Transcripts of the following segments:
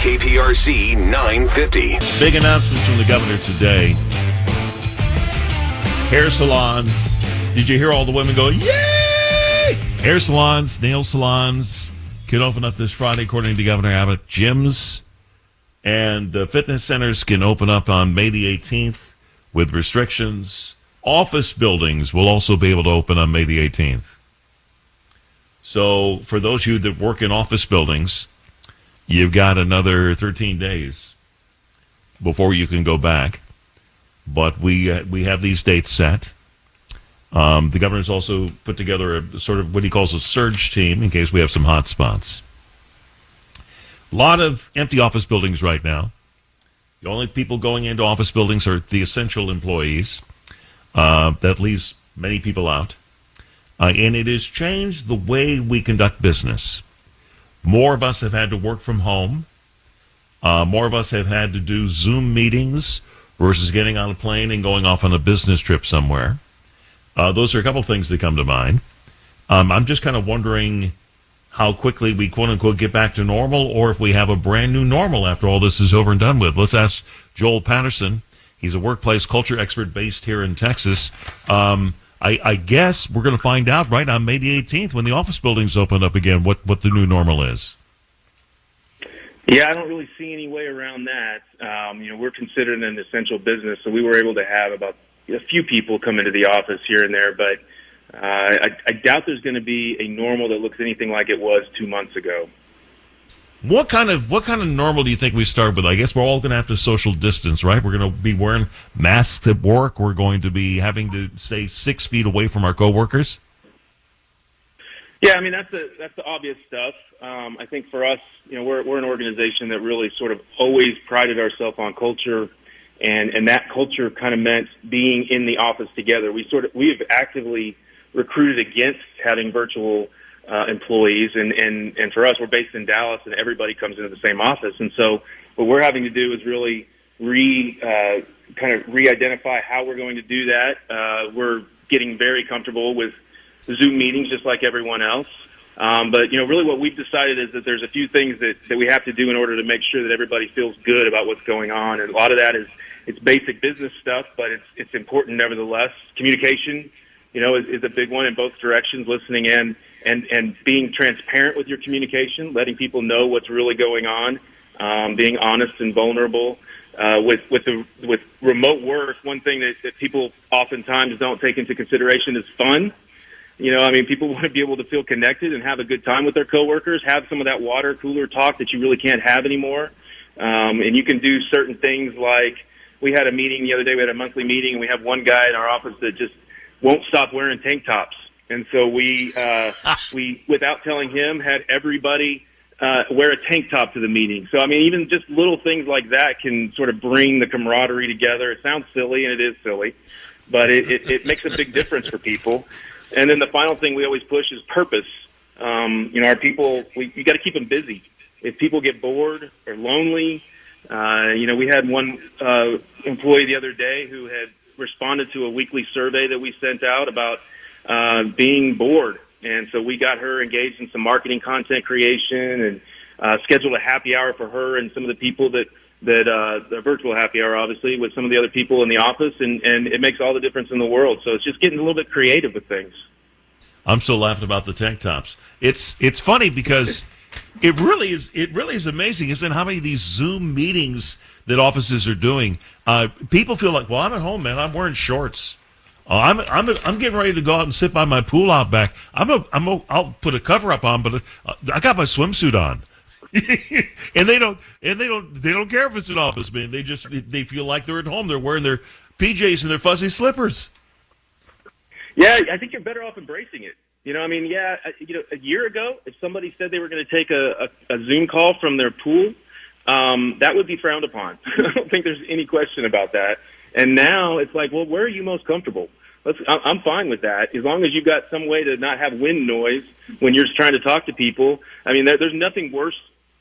KPRC 950. Big announcements from the governor today. Hair salons. Did you hear all the women go, yay? Hair salons, nail salons can open up this Friday, according to Governor Abbott. Gyms and fitness centers can open up on May the 18th with restrictions. Office buildings will also be able to open on May the 18th. So for those of you that work in office buildings, you've got another 13 days before you can go back. But we have these dates set. The governor's also put together a sort of what he calls a surge team in case we have some hot spots. A lot of empty office buildings right now. The only people going into office buildings are the essential employees. That leaves many people out. And it has changed the way we conduct business. More of us have had to work from home. More of us have had to do Zoom meetings versus getting on a plane and going off on a business trip somewhere. Those are a couple things that come to mind. I'm just kind of wondering how quickly we, quote-unquote, get back to normal, or if we have a brand new normal after all this is over and done with. Let's ask Joel Patterson. He's a workplace culture expert based here in Texas. I guess we're going to find out right on May the 18th when the office buildings open up again what the new normal is. Yeah, I don't really see any way around that. We're considered an essential business, so we were able to have about a few people come into the office here and there, but I doubt there's going to be a normal that looks anything like it was 2 months ago. What kind of normal do you think we start with? I guess we're all going to have to social distance, right? We're going to be wearing masks at work. We're going to be having to stay 6 feet away from our coworkers. Yeah, I mean that's the obvious stuff. I think for us, we're an organization that really sort of always prided ourselves on culture, and that culture kind of meant being in the office together. We have actively recruited against having virtual employees, and for us, we're based in Dallas, and everybody comes into the same office. And so, what we're having to do is really re-identify how we're going to do that. We're getting very comfortable with Zoom meetings, just like everyone else. But really, what we've decided is that there's a few things that we have to do in order to make sure that everybody feels good about what's going on, and a lot of that is it's basic business stuff, but it's important nevertheless. Communication, is a big one in both directions. Listening in. And being transparent with your communication, letting people know what's really going on, being honest and vulnerable. With remote work, one thing that people oftentimes don't take into consideration is fun. People want to be able to feel connected and have a good time with their coworkers, have some of that water cooler talk that you really can't have anymore. And you can do certain things like we had a meeting the other day. We had a monthly meeting, and we have one guy in our office that just won't stop wearing tank tops. And so we, without telling him, had everybody wear a tank top to the meeting. So, even just little things like that can sort of bring the camaraderie together. It sounds silly, and it is silly, but it makes a big difference for people. And then the final thing we always push is purpose. Our people, you got to keep them busy. If people get bored or lonely, we had one employee the other day who had responded to a weekly survey that we sent out about being bored. And so we got her engaged in some marketing content creation and scheduled a happy hour for her and some of the people that the virtual happy hour, obviously, with some of the other people in the office. And it makes all the difference in the world. So it's just getting a little bit creative with things. I'm still laughing about the tank tops. It's funny because it really is amazing, isn't it, how many of these Zoom meetings that offices are doing. People feel like, well, I'm at home, man. I'm wearing shorts. I'm getting ready to go out and sit by my pool out back. I'll put a cover up on, but I got my swimsuit on, and they don't care if it's an office, man. They feel like they're at home. They're wearing their PJs and their fuzzy slippers. Yeah, I think you're better off embracing it. A year ago, if somebody said they were going to take a Zoom call from their pool, that would be frowned upon. I don't think there's any question about that. And now it's like, well, where are you most comfortable? I'm fine with that, as long as you've got some way to not have wind noise when you're trying to talk to people. There's nothing worse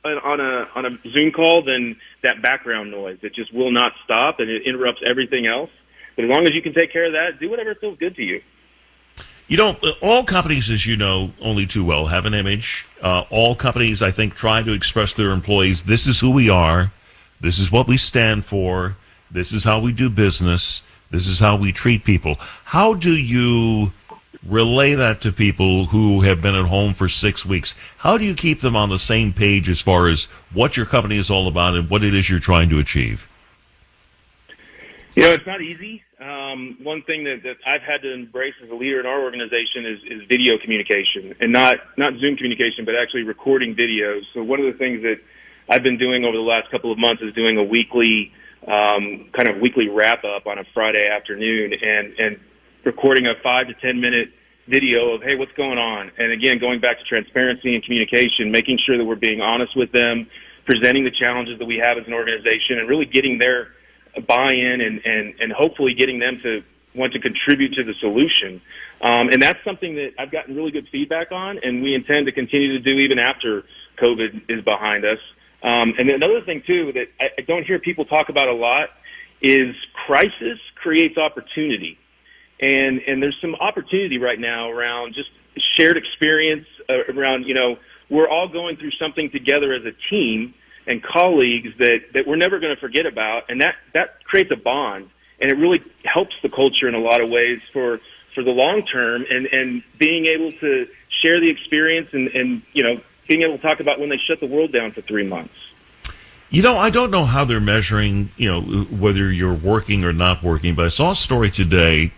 on a Zoom call than that background noise. It just will not stop, and it interrupts everything else. But as long as you can take care of that, do whatever feels good to you. All companies, as you know only too well, have an image. All companies, I think, try to express to their employees, this is who we are, this is what we stand for, this is how we do business, this is how we treat people. How do you relay that to people who have been at home for 6 weeks? How do you keep them on the same page as far as what your company is all about and what it is you're trying to achieve? It's not easy. One thing that I've had to embrace as a leader in our organization is video communication, and not Zoom communication, but actually recording videos. So one of the things that I've been doing over the last couple of months is doing a weekly wrap up on a Friday afternoon and recording a 5 to 10 minute video of, hey, what's going on? And again, going back to transparency and communication, making sure that we're being honest with them, presenting the challenges that we have as an organization, and really getting their buy-in and hopefully getting them to want to contribute to the solution. And that's something that I've gotten really good feedback on, and we intend to continue to do even after COVID is behind us. And another thing, too, that I don't hear people talk about a lot is crisis creates opportunity. And there's some opportunity right now around just shared experience around, we're all going through something together as a team and colleagues that we're never going to forget about. And that creates a bond, and it really helps the culture in a lot of ways for the long term, and being able to share the experience and being able to talk about when they shut the world down for 3 months. I don't know how they're measuring, whether you're working or not working, but I saw a story today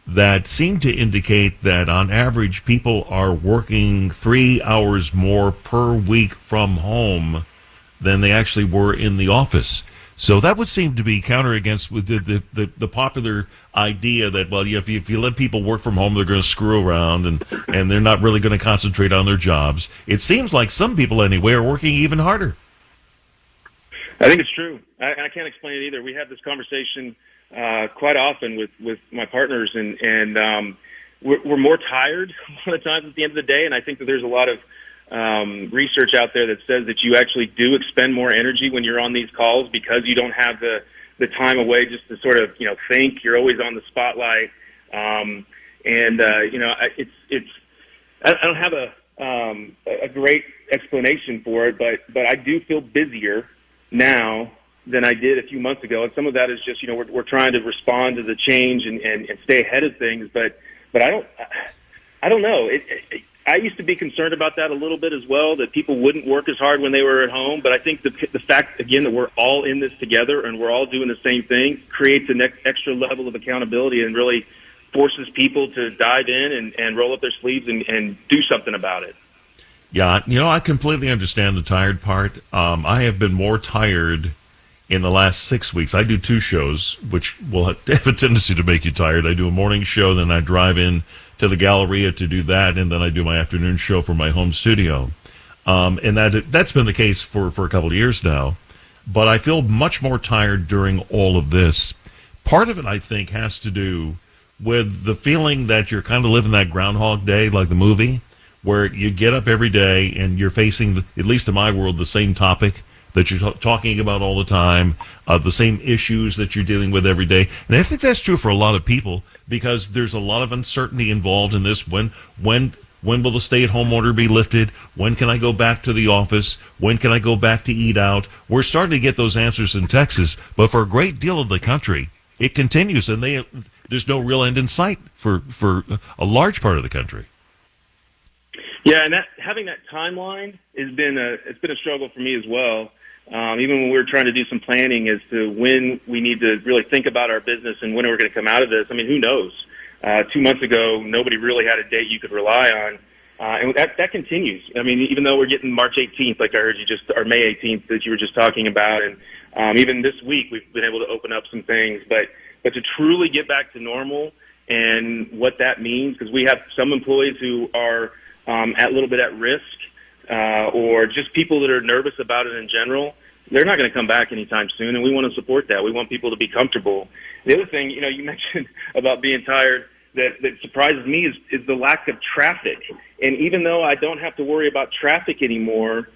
that seemed to indicate that on average people are working 3 hours more per week from home than they actually were in the office. So that would seem to be counter against with the popular idea that, well, if you let people work from home, they're going to screw around and they're not really going to concentrate on their jobs. It seems like some people anyway are working even harder. I think it's true. I can't explain it either. We have this conversation quite often with my partners, and we're more tired a lot of times at the end of the day, and I think that there's a lot of research out there that says that you actually do expend more energy when you're on these calls because you don't have the time away just to sort of think. You're always on the spotlight, I don't have a great explanation for it, but I do feel busier now than I did a few months ago, and some of that is just we're trying to respond to the change and stay ahead of things, but I don't know. I used to be concerned about that a little bit as well, that people wouldn't work as hard when they were at home. But I think the fact, again, that we're all in this together and we're all doing the same thing creates an extra level of accountability and really forces people to dive in and roll up their sleeves and do something about it. Yeah, I completely understand the tired part. I have been more tired in the last 6 weeks. I do 2 shows, which will have a tendency to make you tired. I do a morning show, then I drive in to the Galleria to do that, and then I do my afternoon show from my home studio. And that's been the case for a couple of years now. But I feel much more tired during all of this. Part of it, I think, has to do with the feeling that you're kind of living that Groundhog Day, like the movie, where you get up every day and you're facing, at least in my world, the same topic that you're talking about all the time, the same issues that you're dealing with every day. And I think that's true for a lot of people because there's a lot of uncertainty involved in this. When will the stay-at-home order be lifted? When can I go back to the office? When can I go back to eat out? We're starting to get those answers in Texas, but for a great deal of the country, it continues, and there's no real end in sight for a large part of the country. Yeah, and having that timeline it's been a struggle for me as well. Even when we were trying to do some planning as to when we need to really think about our business and when we're going to come out of this. I mean, who knows? 2 months ago, nobody really had a date you could rely on. And that continues. I mean, even though we're getting March 18th, like I heard you or May 18th that you were just talking about, and even this week we've been able to open up some things. But to truly get back to normal and what that means, because we have some employees who are a little bit at risk, or just people that are nervous about it in general, they're not going to come back anytime soon, and we want to support that. We want people to be comfortable. The other thing, you mentioned about being tired that surprises me is the lack of traffic. And even though I don't have to worry about traffic anymore,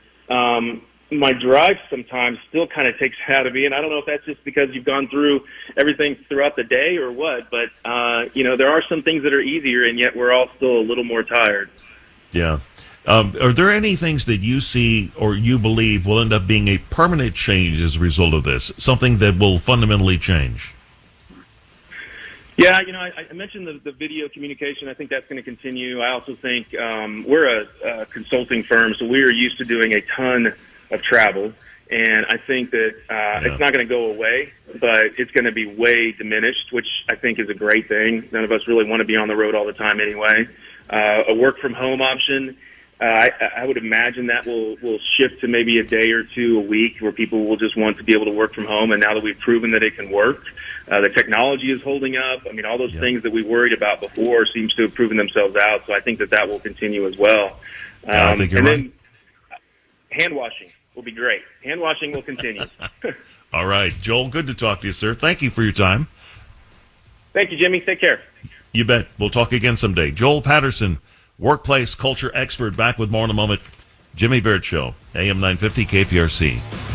my drive sometimes still kind of takes out of me, and I don't know if that's just because you've gone through everything throughout the day or what, but, there are some things that are easier, and yet we're all still a little more tired. Yeah. Are there any things that you see or you believe will end up being a permanent change as a result of this, something that will fundamentally change? Yeah, I mentioned the video communication. I think that's going to continue. I also think we're a consulting firm, so we are used to doing a ton of travel, and I think that it's not going to go away, but it's going to be way diminished, which I think is a great thing. None of us really want to be on the road all the time anyway. A work-from-home option, I would imagine that will shift to maybe a day or two a week where people will just want to be able to work from home, and now that we've proven that it can work, the technology is holding up. I mean, all those things that we worried about before seems to have proven themselves out, so I think that will continue as well. I think you're right. Then hand washing will be great. Hand washing will continue. All right, Joel, good to talk to you, sir. Thank you for your time. Thank you, Jimmy. Take care. You bet. We'll talk again someday. Joel Patterson, workplace culture expert, back with more in a moment. Jimmy Barrett Show, AM 950 KPRC.